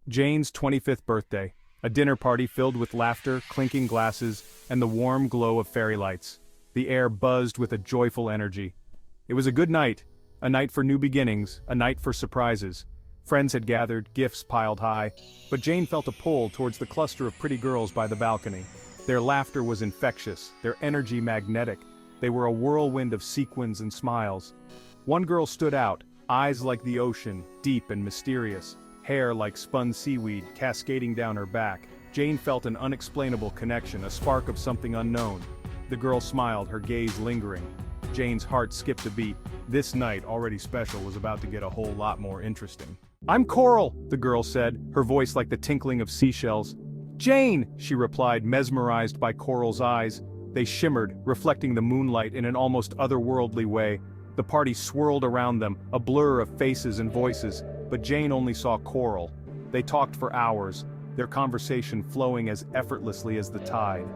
Jane's 25th birthday, a dinner party filled with laughter, clinking glasses, and the warm glow of fairy lights. The air buzzed with a joyful energy. It was a good night, a night for new beginnings, a night for surprises. Friends had gathered, gifts piled high, but Jane felt a pull towards the cluster of pretty girls by the balcony. Their laughter was infectious, their energy magnetic. They were a whirlwind of sequins and smiles. One girl stood out, eyes like the ocean, deep and mysterious, hair like spun seaweed cascading down her back. Jane felt an unexplainable connection, a spark of something unknown. The girl smiled, her gaze lingering. Jane's heart skipped a beat. This night, already special, was about to get a whole lot more interesting. "I'm Coral," the girl said, her voice like the tinkling of seashells. "Jane," she replied, mesmerized by Coral's eyes. They shimmered, reflecting the moonlight in an almost otherworldly way. The party swirled around them, a blur of faces and voices, but Jane only saw Coral. They talked for hours, their conversation flowing as effortlessly as the tide.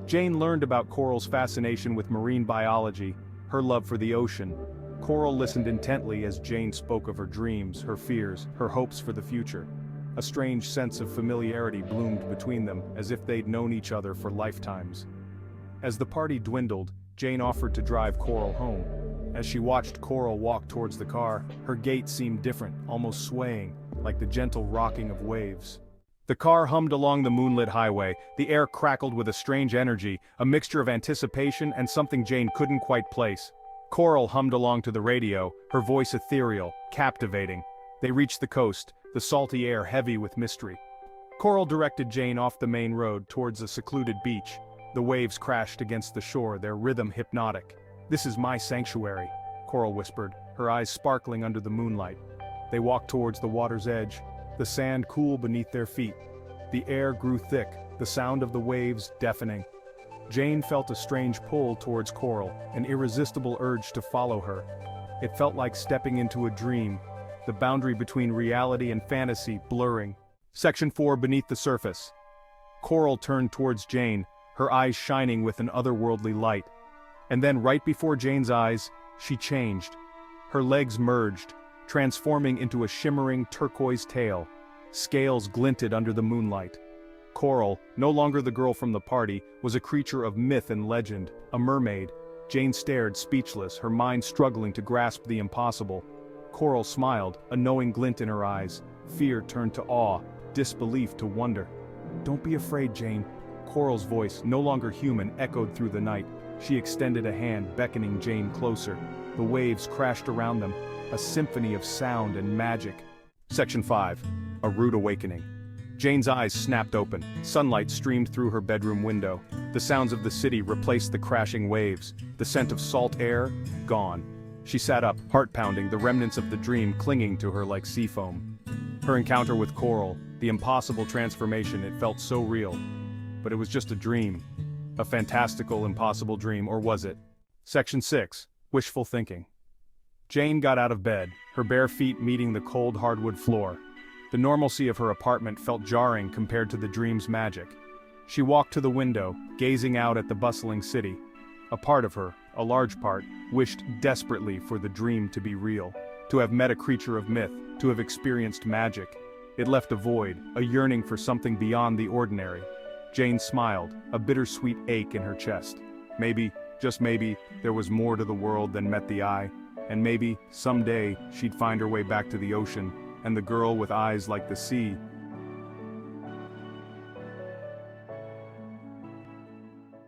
Jane learned about Coral's fascination with marine biology, her love for the ocean. Coral listened intently as Jane spoke of her dreams, her fears, her hopes for the future. A strange sense of familiarity bloomed between them, as if they'd known each other for lifetimes. As the party dwindled, Jane offered to drive Coral home. As she watched Coral walk towards the car, her gait seemed different, almost swaying, like the gentle rocking of waves. The car hummed along the moonlit highway, the air crackled with a strange energy, a mixture of anticipation and something Jane couldn't quite place. Coral hummed along to the radio, her voice ethereal, captivating. They reached the coast, the salty air heavy with mystery. Coral directed Jane off the main road towards a secluded beach. The waves crashed against the shore, their rhythm hypnotic. "This is my sanctuary," Coral whispered, her eyes sparkling under the moonlight. They walked towards the water's edge, the sand cool beneath their feet. The air grew thick, the sound of the waves deafening. Jane felt a strange pull towards Coral, an irresistible urge to follow her. It felt like stepping into a dream, the boundary between reality and fantasy blurring. Section 4, Beneath the Surface. Coral turned towards Jane, her eyes shining with an otherworldly light. And then right before Jane's eyes, she changed. Her legs merged, transforming into a shimmering turquoise tail. Scales glinted under the moonlight. Coral, no longer the girl from the party, was a creature of myth and legend, a mermaid. Jane stared, speechless, her mind struggling to grasp the impossible. Coral smiled, a knowing glint in her eyes. Fear turned to awe, disbelief to wonder. "Don't be afraid, Jane." Coral's voice, no longer human, echoed through the night. She extended a hand, beckoning Jane closer. The waves crashed around them, a symphony of sound and magic. Section 5. A Rude Awakening. Jane's eyes snapped open. Sunlight streamed through her bedroom window. The sounds of the city replaced the crashing waves. The scent of salt air, gone. She sat up, heart pounding, the remnants of the dream clinging to her like sea foam. Her encounter with Coral, the impossible transformation, it felt so real. But it was just a dream. A fantastical, impossible dream, or was it? Section 6. Wishful Thinking. Jane got out of bed, her bare feet meeting the cold hardwood floor. The normalcy of her apartment felt jarring compared to the dream's magic. She walked to the window, gazing out at the bustling city. A part of her, a large part, wished desperately for the dream to be real, to have met a creature of myth, to have experienced magic. It left a void, a yearning for something beyond the ordinary. Jane smiled, a bittersweet ache in her chest. Maybe, just maybe, there was more to the world than met the eye, and maybe, someday, she'd find her way back to the ocean, and the girl with eyes like the sea,